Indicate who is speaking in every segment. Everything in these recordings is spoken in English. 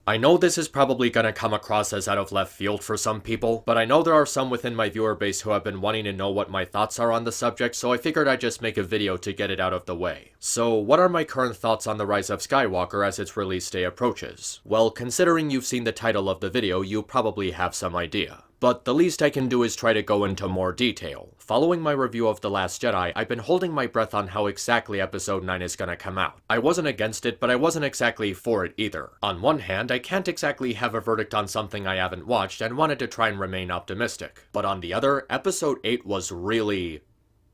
Speaker 1: I know this is probably gonna come across as out of left field for some people, but I know there are some within my viewer base who have been wanting to know what my thoughts are on the subject, so I figured I'd just make a video to get it out of the way. So, what are my current thoughts on The Rise of Skywalker as its release day approaches? Well, considering you've seen the title of the video, you probably have some idea. But the least I can do is try to go into more detail. Following my review of The Last Jedi, I've been holding my breath on how exactly Episode 9 is gonna come out. I wasn't against it, but I wasn't exactly for it either. On one hand, I can't exactly have a verdict on something I haven't watched and wanted to try and remain optimistic. But on the other, Episode 8 was really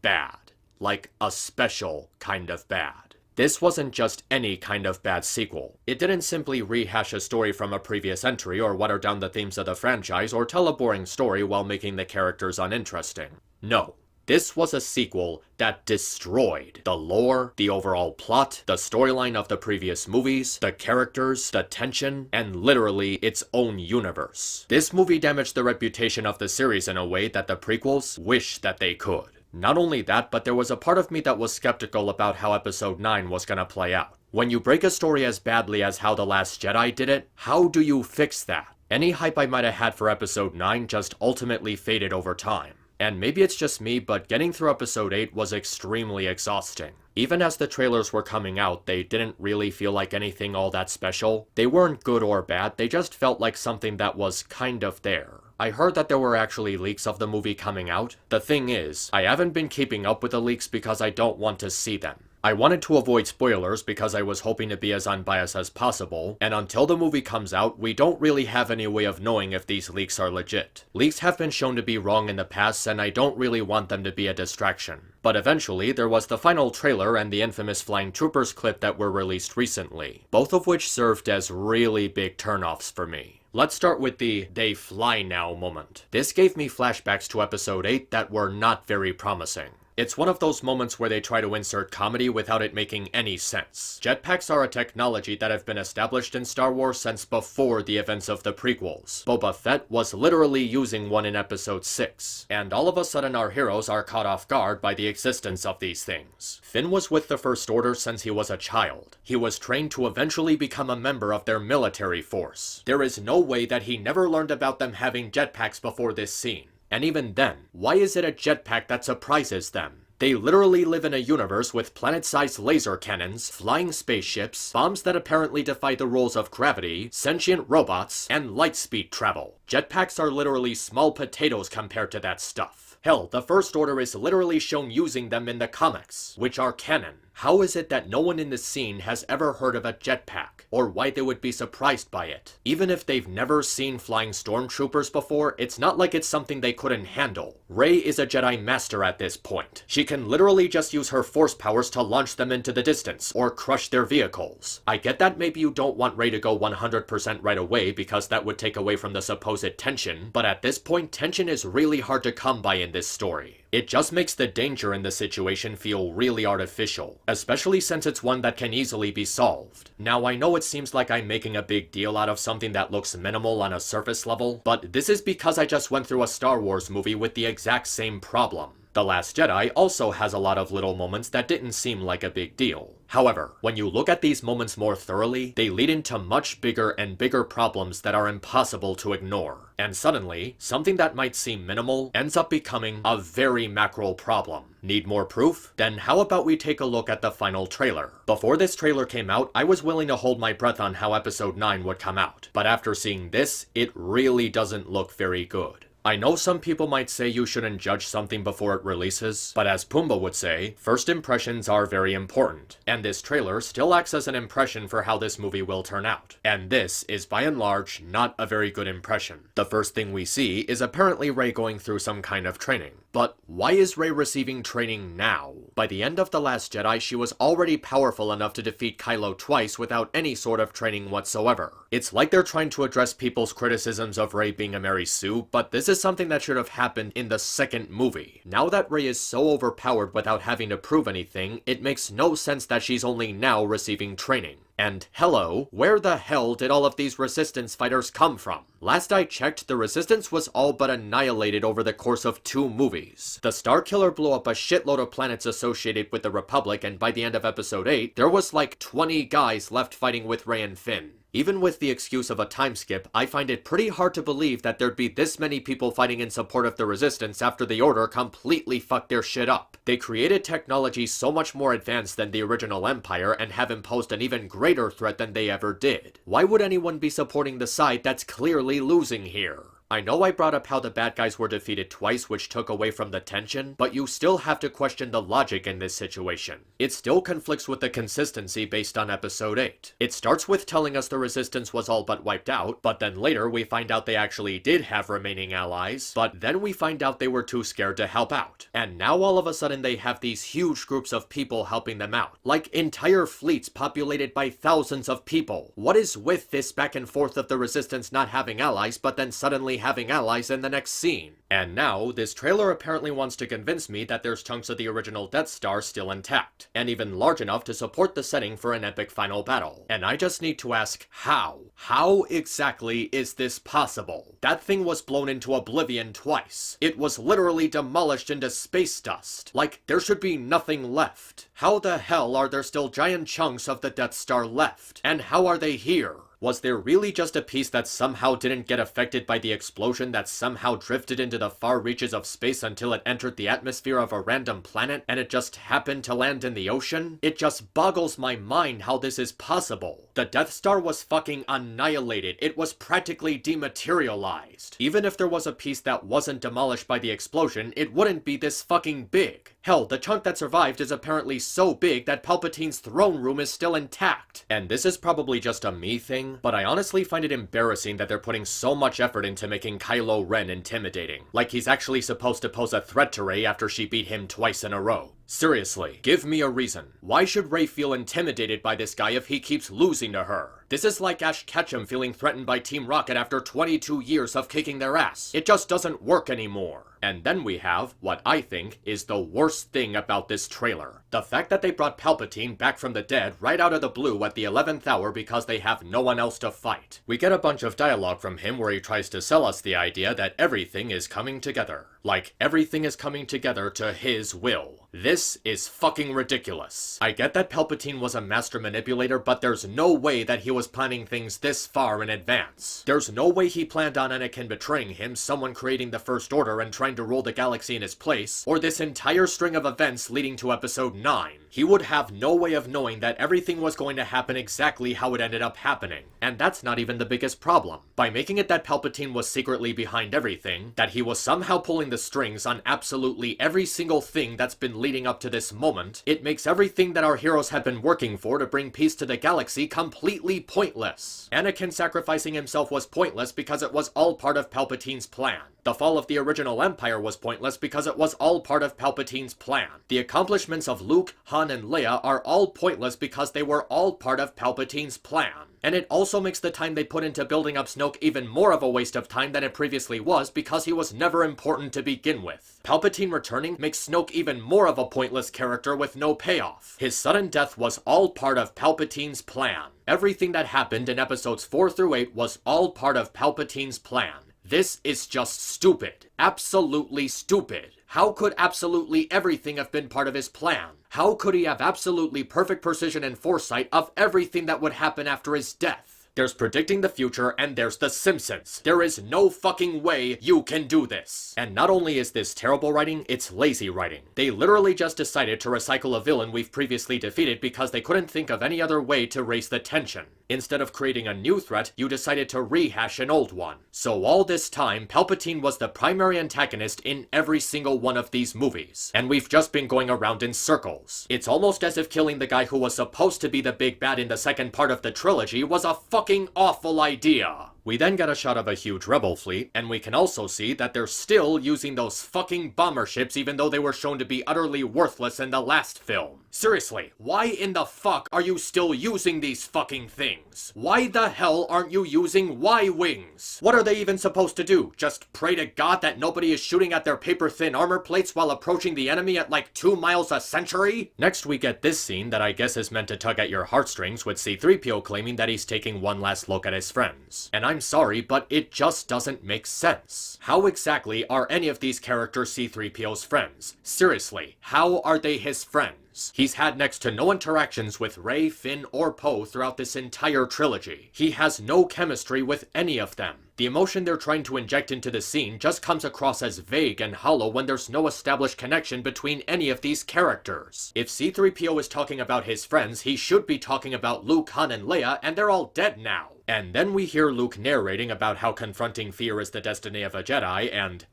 Speaker 1: bad. Like, a special kind of bad. This wasn't just any kind of bad sequel. It didn't simply rehash a story from a previous entry or water down the themes of the franchise or tell a boring story while making the characters uninteresting. No. This was a sequel that destroyed the lore, the overall plot, the storyline of the previous movies, the characters, the tension, and literally its own universe. This movie damaged the reputation of the series in a way that the prequels wish that they could. Not only that, but there was a part of me that was skeptical about how Episode 9 was gonna play out. When you break a story as badly as how The Last Jedi did it, how do you fix that? Any hype I might have had for Episode 9 just ultimately faded over time. And maybe it's just me, but getting through Episode 8 was extremely exhausting. Even as the trailers were coming out, they didn't really feel like anything all that special. They weren't good or bad, they just felt like something that was kind of there. I heard that there were actually leaks of the movie coming out. The thing is, I haven't been keeping up with the leaks because I don't want to see them. I wanted to avoid spoilers because I was hoping to be as unbiased as possible, and until the movie comes out, we don't really have any way of knowing if these leaks are legit. Leaks have been shown to be wrong in the past, and I don't really want them to be a distraction. But eventually, there was the final trailer and the infamous Flying Troopers clip that were released recently, both of which served as really big turnoffs for me. Let's start with the "they fly now" moment. This gave me flashbacks to Episode 8 that were not very promising. It's one of those moments where they try to insert comedy without it making any sense. Jetpacks are a technology that have been established in Star Wars since before the events of the prequels. Boba Fett was literally using one in Episode 6, and all of a sudden our heroes are caught off guard by the existence of these things. Finn was with the First Order since he was a child. He was trained to eventually become a member of their military force. There is no way that he never learned about them having jetpacks before this scene. And even then, why is it a jetpack that surprises them? They literally live in a universe with planet-sized laser cannons, flying spaceships, bombs that apparently defy the rules of gravity, sentient robots, and light speed travel. Jetpacks are literally small potatoes compared to that stuff. Hell, the First Order is literally shown using them in the comics, which are canon. How is it that no one in this scene has ever heard of a jetpack, or why they would be surprised by it? Even if they've never seen flying stormtroopers before, it's not like it's something they couldn't handle. Rey is a Jedi Master at this point. She can literally just use her force powers to launch them into the distance, or crush their vehicles. I get that maybe you don't want Rey to go 100% right away because that would take away from the supposed tension, but at this point tension is really hard to come by in this story. It just makes the danger in the situation feel really artificial, especially since it's one that can easily be solved. Now I know it seems like I'm making a big deal out of something that looks minimal on a surface level, but this is because I just went through a Star Wars movie with the exact same problem. The Last Jedi also has a lot of little moments that didn't seem like a big deal. However, when you look at these moments more thoroughly, they lead into much bigger and bigger problems that are impossible to ignore. And suddenly, something that might seem minimal ends up becoming a very macro problem. Need more proof? Then how about we take a look at the final trailer? Before this trailer came out, I was willing to hold my breath on how Episode 9 would come out. But after seeing this, it really doesn't look very good. I know some people might say you shouldn't judge something before it releases, but as Pumbaa would say, first impressions are very important, and this trailer still acts as an impression for how this movie will turn out. And this is by and large not a very good impression. The first thing we see is apparently Rey going through some kind of training. But why is Rey receiving training now? By the end of The Last Jedi, she was already powerful enough to defeat Kylo twice without any sort of training whatsoever. It's like they're trying to address people's criticisms of Rey being a Mary Sue, but this is something that should have happened in the second movie. Now that Rey is so overpowered without having to prove anything, it makes no sense that she's only now receiving training. And hello, where the hell did all of these Resistance fighters come from? Last I checked, the Resistance was all but annihilated over the course of 2 movies. The Starkiller blew up a shitload of planets associated with the Republic, and by the end of Episode 8, there was like 20 guys left fighting with Rey and Finn. Even with the excuse of a time skip, I find it pretty hard to believe that there'd be this many people fighting in support of the Resistance after the Order completely fucked their shit up. They created technology so much more advanced than the original Empire and have imposed an even greater threat than they ever did. Why would anyone be supporting the side that's clearly losing here? I know I brought up how the bad guys were defeated twice, which took away from the tension, but you still have to question the logic in this situation. It still conflicts with the consistency based on episode 8. It starts with telling us the Resistance was all but wiped out, but then later we find out they actually did have remaining allies, but then we find out they were too scared to help out. And now all of a sudden they have these huge groups of people helping them out, like entire fleets populated by thousands of people. What is with this back and forth of the Resistance not having allies, but then suddenly having allies in the next scene? And now, this trailer apparently wants to convince me that there's chunks of the original Death Star still intact, and even large enough to support the setting for an epic final battle. And I just need to ask, how? How exactly is this possible? That thing was blown into oblivion twice. It was literally demolished into space dust. Like, there should be nothing left. How the hell are there still giant chunks of the Death Star left? And how are they here? Was there really just a piece that somehow didn't get affected by the explosion that somehow drifted into the far reaches of space until it entered the atmosphere of a random planet and it just happened to land in the ocean? It just boggles my mind how this is possible. The Death Star was fucking annihilated. It was practically dematerialized. Even if there was a piece that wasn't demolished by the explosion, it wouldn't be this fucking big. Hell, the chunk that survived is apparently so big that Palpatine's throne room is still intact. And this is probably just a me thing, but I honestly find it embarrassing that they're putting so much effort into making Kylo Ren intimidating. Like he's actually supposed to pose a threat to Rey after she beat him twice in a row. Seriously, give me a reason. Why should Rey feel intimidated by this guy if he keeps losing to her? This is like Ash Ketchum feeling threatened by Team Rocket after 22 years of kicking their ass. It just doesn't work anymore. And then we have what I think is the worst thing about this trailer. The fact that they brought Palpatine back from the dead right out of the blue at the 11th hour because they have no one else to fight. We get a bunch of dialogue from him where he tries to sell us the idea that everything is coming together. Like, everything is coming together to his will. This is fucking ridiculous. I get that Palpatine was a master manipulator, but there's no way that he was planning things this far in advance. There's no way he planned on Anakin betraying him, someone creating the First Order and trying to rule the galaxy in his place, or this entire string of events leading to Episode 9. He would have no way of knowing that everything was going to happen exactly how it ended up happening. And that's not even the biggest problem. By making it that Palpatine was secretly behind everything, that he was somehow pulling the strings on absolutely every single thing that's been leading up to this moment, it makes everything that our heroes had been working for to bring peace to the galaxy completely pointless. Anakin sacrificing himself was pointless because it was all part of Palpatine's plan. The fall of the original Empire was pointless because it was all part of Palpatine's plan. The accomplishments of Luke, Han, and Leia are all pointless because they were all part of Palpatine's plan. And it also makes the time they put into building up Snoke even more of a waste of time than it previously was because he was never important to begin with. Palpatine returning makes Snoke even more of a pointless character with no payoff. His sudden death was all part of Palpatine's plan. Everything that happened in episodes 4 through 8 was all part of Palpatine's plan. This is just stupid. Absolutely stupid. How could absolutely everything have been part of his plan? How could he have absolutely perfect precision and foresight of everything that would happen after his death? There's predicting the future, and there's The Simpsons. There is no fucking way you can do this. And not only is this terrible writing, it's lazy writing. They literally just decided to recycle a villain we've previously defeated because they couldn't think of any other way to raise the tension. Instead of creating a new threat, you decided to rehash an old one. So all this time, Palpatine was the primary antagonist in every single one of these movies. And we've just been going around in circles. It's almost as if killing the guy who was supposed to be the big bad in the second part of the trilogy was a fucking awful idea. We then get a shot of a huge rebel fleet, and we can also see that they're still using those fucking bomber ships even though they were shown to be utterly worthless in the last film. Seriously, why in the fuck are you still using these fucking things? Why the hell aren't you using Y-Wings? What are they even supposed to do? Just pray to God that nobody is shooting at their paper-thin armor plates while approaching the enemy at like 2 miles a century? Next we get this scene that I guess is meant to tug at your heartstrings with C-3PO claiming that he's taking one last look at his friends. And I'm I'm sorry, but it just doesn't make sense. How exactly are any of these characters C-3PO's friends? Seriously, how are they his friends? He's had next to no interactions with Rey, Finn, or Poe throughout this entire trilogy. He has no chemistry with any of them. The emotion they're trying to inject into the scene just comes across as vague and hollow when there's no established connection between any of these characters. If C-3PO is talking about his friends, he should be talking about Luke, Han, and Leia, and they're all dead now. And then we hear Luke narrating about how confronting fear is the destiny of a Jedi, and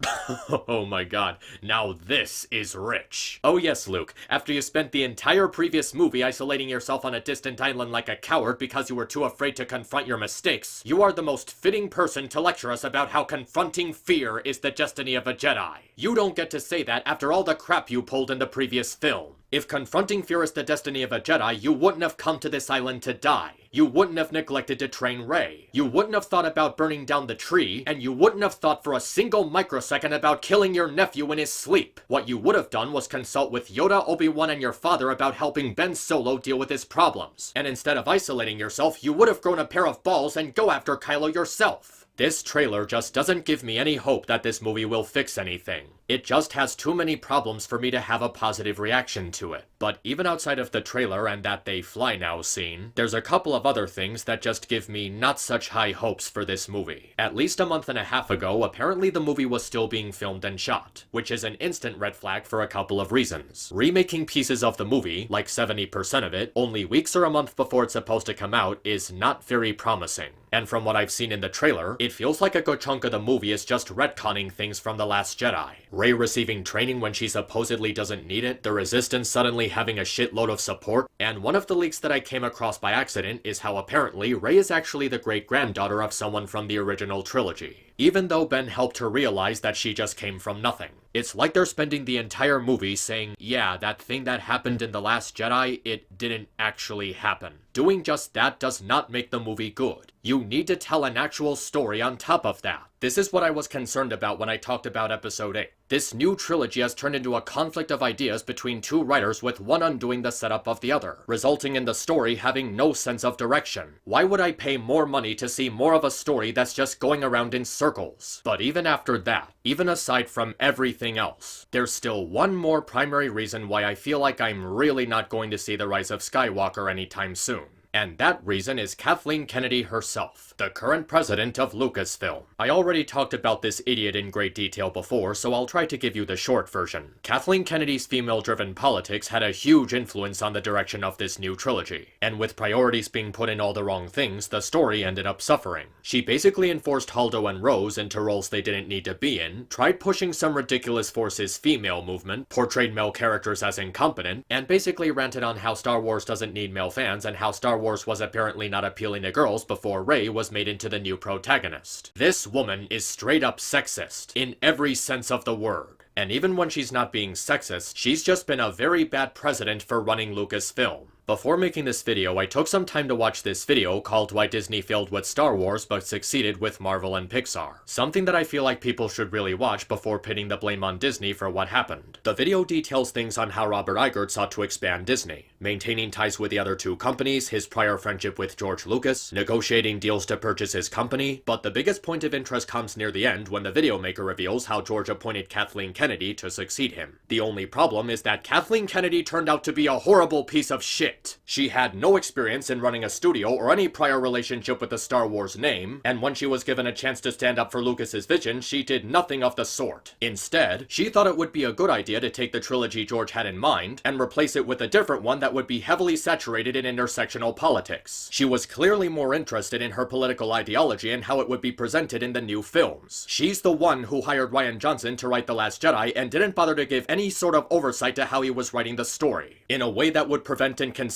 Speaker 1: oh my god, now this is rich. Oh yes, Luke, after you spent the entire previous movie isolating yourself on a distant island like a coward because you were too afraid to confront your mistakes, you are the most fitting person to lecture us about how confronting fear is the destiny of a Jedi. You don't get to say that after all the crap you pulled in the previous film. If confronting fear is the destiny of a Jedi, you wouldn't have come to this island to die. You wouldn't have neglected to train Rey. You wouldn't have thought about burning down the tree, and you wouldn't have thought for a single microsecond about killing your nephew in his sleep. What you would have done was consult with Yoda, Obi-Wan, and your father about helping Ben Solo deal with his problems. And instead of isolating yourself, you would have grown a pair of balls and go after Kylo yourself. This trailer just doesn't give me any hope that this movie will fix anything. It just has too many problems for me to have a positive reaction to it. But even outside of the trailer and that they fly now scene, there's a couple of other things that just give me not such high hopes for this movie. At least a month and a half ago, apparently the movie was still being filmed and shot, which is an instant red flag for a couple of reasons. Remaking pieces of the movie, like 70% of it, only weeks or a month before it's supposed to come out is not very promising. And from what I've seen in the trailer, it feels like a good chunk of the movie is just retconning things from The Last Jedi. Rey receiving training when she supposedly doesn't need it, the Resistance suddenly having a shitload of support, and one of the leaks that I came across by accident is how apparently Rey is actually the great-granddaughter of someone from the original trilogy. Even though Ben helped her realize that she just came from nothing. It's like they're spending the entire movie saying, yeah, that thing that happened in The Last Jedi, it didn't actually happen. Doing just that does not make the movie good. You need to tell an actual story on top of that. This is what I was concerned about when I talked about Episode 8. This new trilogy has turned into a conflict of ideas between two writers with one undoing the setup of the other, resulting in the story having no sense of direction. Why would I pay more money to see more of a story that's just going around in circles? But even after that, even aside from everything else, there's still one more primary reason why I feel like I'm really not going to see The Rise of Skywalker anytime soon. And that reason is Kathleen Kennedy herself, the current president of Lucasfilm. I already talked about this idiot in great detail before, so I'll try to give you the short version. Kathleen Kennedy's female-driven politics had a huge influence on the direction of this new trilogy, and with priorities being put in all the wrong things, the story ended up suffering. She basically enforced Haldo and Rose into roles they didn't need to be in, tried pushing some ridiculous forces female movement, portrayed male characters as incompetent, and basically ranted on how Star Wars doesn't need male fans and how Star Wars was apparently not appealing to girls before Rey was made into the new protagonist. This woman is straight up sexist, in every sense of the word. And even when she's not being sexist, she's just been a very bad president for running Lucasfilm. Before making this video, I took some time to watch this video called Why Disney Failed with Star Wars but Succeeded with Marvel and Pixar. Something that I feel like people should really watch before pinning the blame on Disney for what happened. The video details things on how Robert Iger sought to expand Disney, maintaining ties with the other two companies, his prior friendship with George Lucas, negotiating deals to purchase his company, but the biggest point of interest comes near the end when the video maker reveals how George appointed Kathleen Kennedy to succeed him. The only problem is that Kathleen Kennedy turned out to be a horrible piece of shit. She had no experience in running a studio or any prior relationship with the Star Wars name, and when she was given a chance to stand up for Lucas's vision, she did nothing of the sort. Instead, she thought it would be a good idea to take the trilogy George had in mind and replace it with a different one that would be heavily saturated in intersectional politics. She was clearly more interested in her political ideology and how it would be presented in the new films. She's the one who hired Rian Johnson to write The Last Jedi and didn't bother to give any sort of oversight to how he was writing the story, in a way that would prevent inconsistencies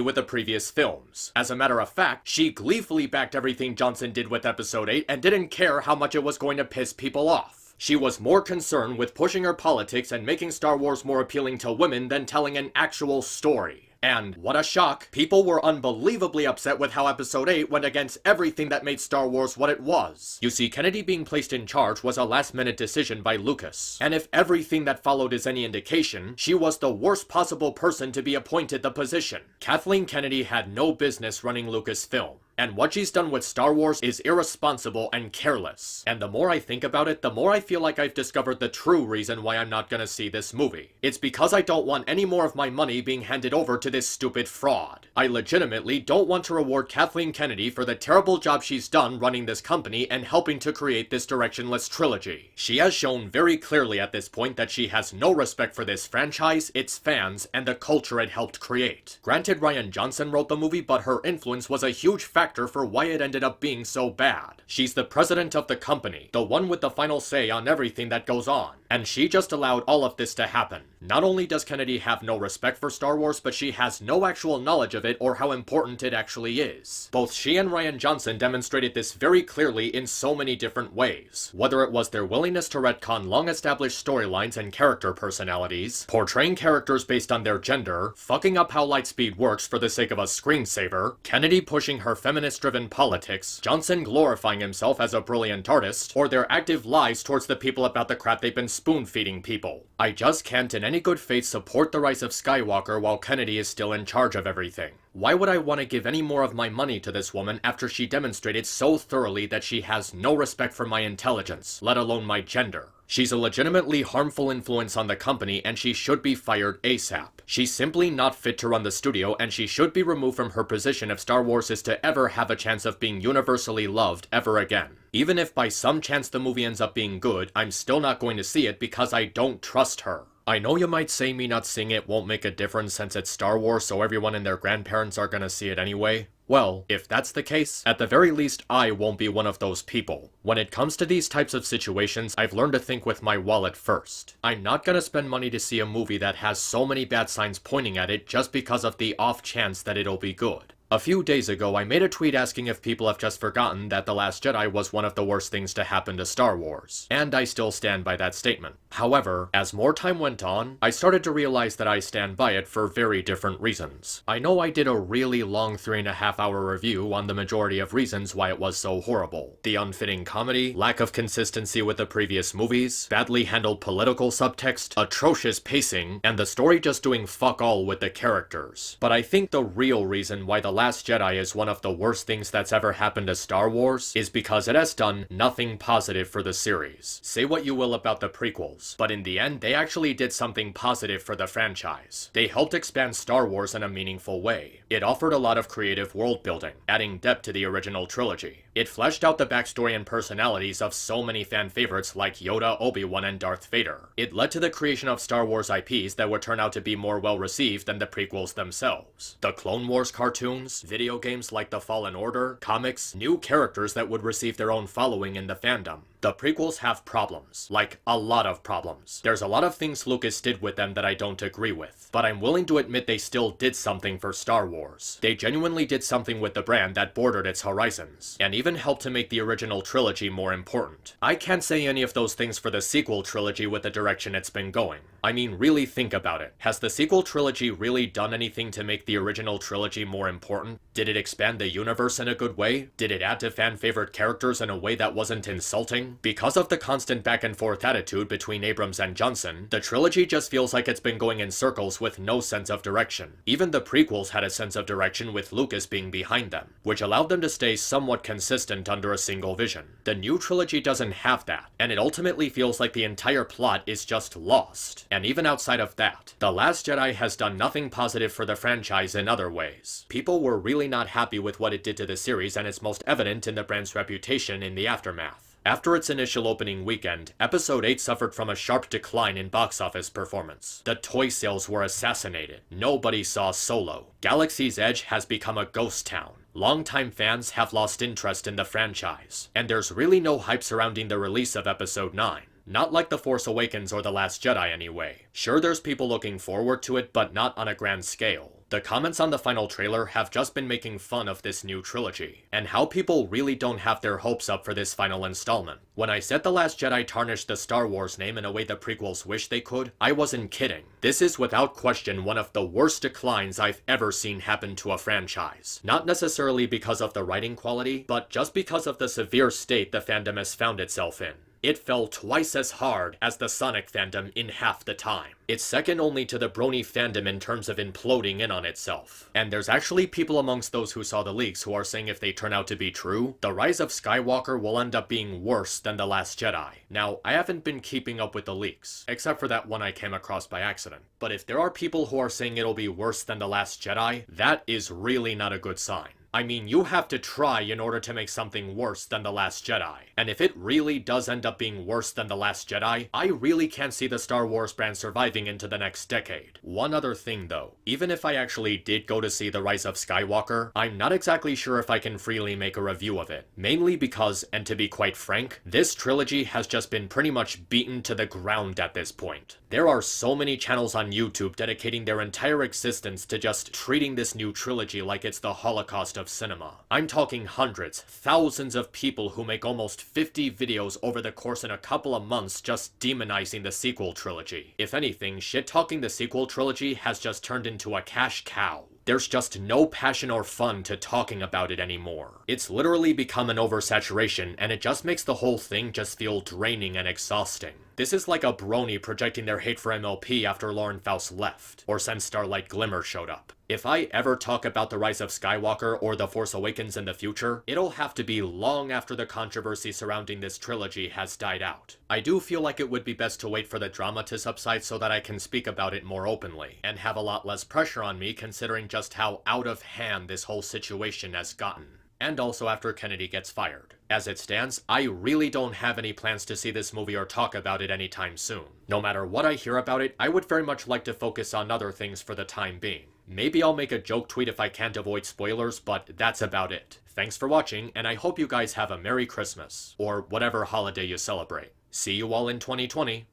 Speaker 1: with the previous films. As a matter of fact, she gleefully backed everything Johnson did with Episode 8 and didn't care how much it was going to piss people off. She was more concerned with pushing her politics and making Star Wars more appealing to women than telling an actual story. And what a shock, people were unbelievably upset with how Episode 8 went against everything that made Star Wars what it was. You see, Kennedy being placed in charge was a last-minute decision by Lucas, and if everything that followed is any indication, she was the worst possible person to be appointed the position. Kathleen Kennedy had no business running Lucasfilm. And what she's done with Star Wars is irresponsible and careless. And the more I think about it, the more I feel like I've discovered the true reason why I'm not gonna see this movie. It's because I don't want any more of my money being handed over to this stupid fraud. I legitimately don't want to reward Kathleen Kennedy for the terrible job she's done running this company and helping to create this directionless trilogy. She has shown very clearly at this point that she has no respect for this franchise, its fans, and the culture it helped create. Granted, Rian Johnson wrote the movie, but her influence was a huge factor for why it ended up being so bad. She's the president of the company, the one with the final say on everything that goes on, and she just allowed all of this to happen. Not only does Kennedy have no respect for Star Wars, but she has no actual knowledge of it or how important it actually is. Both she and Rian Johnson demonstrated this very clearly in so many different ways. Whether it was their willingness to retcon long-established storylines and character personalities, portraying characters based on their gender, fucking up how lightspeed works for the sake of a screensaver, Kennedy pushing her feminist-driven politics, Johnson glorifying himself as a brilliant artist, or their active lies towards the people about the crap they've been spoon-feeding people. I just can't in any good faith support the rise of Skywalker while Kennedy is still in charge of everything. Why would I want to give any more of my money to this woman after she demonstrated so thoroughly that she has no respect for my intelligence, let alone my gender? She's a legitimately harmful influence on the company and she should be fired ASAP. She's simply not fit to run the studio and she should be removed from her position if Star Wars is to ever have a chance of being universally loved ever again. Even if by some chance the movie ends up being good, I'm still not going to see it because I don't trust her. I know you might say me not seeing it won't make a difference since it's Star Wars, so everyone and their grandparents are gonna see it anyway. Well, if that's the case, at the very least I won't be one of those people. When it comes to these types of situations, I've learned to think with my wallet first. I'm not gonna spend money to see a movie that has so many bad signs pointing at it just because of the off chance that it'll be good. A few days ago, I made a tweet asking if people have just forgotten that The Last Jedi was one of the worst things to happen to Star Wars, and I still stand by that statement. However, as more time went on, I started to realize that I stand by it for very different reasons. I know I did a really long 3.5-hour review on the majority of reasons why it was so horrible. The unfitting comedy, lack of consistency with the previous movies, badly handled political subtext, atrocious pacing, and the story just doing fuck all with the characters. But I think the real reason why The Last Jedi is one of the worst things that's ever happened to Star Wars is because it has done nothing positive for the series. Say what you will about the prequels, but in the end they actually did something positive for the franchise. They helped expand Star Wars in a meaningful way. It offered a lot of creative world building, adding depth to the original trilogy. It fleshed out the backstory and personalities of so many fan favorites like Yoda, Obi-Wan, and Darth Vader. It led to the creation of Star Wars IPs that would turn out to be more well received than the prequels themselves. The Clone Wars cartoons, video games like The Fallen Order, comics, new characters that would receive their own following in the fandom. The prequels have problems, like a lot of problems. There's a lot of things Lucas did with them that I don't agree with, but I'm willing to admit they still did something for Star Wars. They genuinely did something with the brand that bordered its horizons, and even helped to make the original trilogy more important. I can't say any of those things for the sequel trilogy with the direction it's been going. I mean, really think about it. Has the sequel trilogy really done anything to make the original trilogy more important? Did it expand the universe in a good way? Did it add to fan favorite characters in a way that wasn't insulting? Because of the constant back and forth attitude between Abrams and Johnson, the trilogy just feels like it's been going in circles with no sense of direction. Even the prequels had a sense of direction with Lucas being behind them, which allowed them to stay somewhat consistent under a single vision. The new trilogy doesn't have that, and it ultimately feels like the entire plot is just lost. And even outside of that, The Last Jedi has done nothing positive for the franchise in other ways. People were really not happy with what it did to the series, and it's most evident in the brand's reputation in the aftermath. After its initial opening weekend, Episode 8 suffered from a sharp decline in box office performance. The toy sales were assassinated. Nobody saw Solo. Galaxy's Edge has become a ghost town. Longtime fans have lost interest in the franchise. And there's really no hype surrounding the release of Episode 9. Not like The Force Awakens or The Last Jedi anyway. Sure, there's people looking forward to it, but not on a grand scale. The comments on the final trailer have just been making fun of this new trilogy, and how people really don't have their hopes up for this final installment. When I said The Last Jedi tarnished the Star Wars name in a way the prequels wish they could, I wasn't kidding. This is without question one of the worst declines I've ever seen happen to a franchise. Not necessarily because of the writing quality, but just because of the severe state the fandom has found itself in. It fell twice as hard as the Sonic fandom in half the time. It's second only to the Brony fandom in terms of imploding in on itself. And there's actually people amongst those who saw the leaks who are saying if they turn out to be true, The Rise of Skywalker will end up being worse than The Last Jedi. Now, I haven't been keeping up with the leaks, except for that one I came across by accident. But if there are people who are saying it'll be worse than The Last Jedi, that is really not a good sign. I mean, you have to try in order to make something worse than The Last Jedi. And if it really does end up being worse than The Last Jedi, I really can't see the Star Wars brand surviving into the next decade. One other thing though, even if I actually did go to see The Rise of Skywalker, I'm not exactly sure if I can freely make a review of it. Mainly because, and to be quite frank, this trilogy has just been pretty much beaten to the ground at this point. There are so many channels on YouTube dedicating their entire existence to just treating this new trilogy like it's the Holocaust of cinema. I'm talking hundreds, thousands of people who make almost 50 videos over the course in a couple of months just demonizing the sequel trilogy. If anything, shit-talking the sequel trilogy has just turned into a cash cow. There's just no passion or fun to talking about it anymore. It's literally become an oversaturation, and it just makes the whole thing just feel draining and exhausting. This is like a Brony projecting their hate for MLP after Lauren Faust left, or since Starlight Glimmer showed up. If I ever talk about The Rise of Skywalker or The Force Awakens in the future, it'll have to be long after the controversy surrounding this trilogy has died out. I do feel like it would be best to wait for the drama to subside so that I can speak about it more openly, and have a lot less pressure on me considering just how out of hand this whole situation has gotten. And also after Kennedy gets fired. As it stands, I really don't have any plans to see this movie or talk about it anytime soon. No matter what I hear about it, I would very much like to focus on other things for the time being. Maybe I'll make a joke tweet if I can't avoid spoilers, but that's about it. Thanks for watching, and I hope you guys have a Merry Christmas, or whatever holiday you celebrate. See you all in 2020.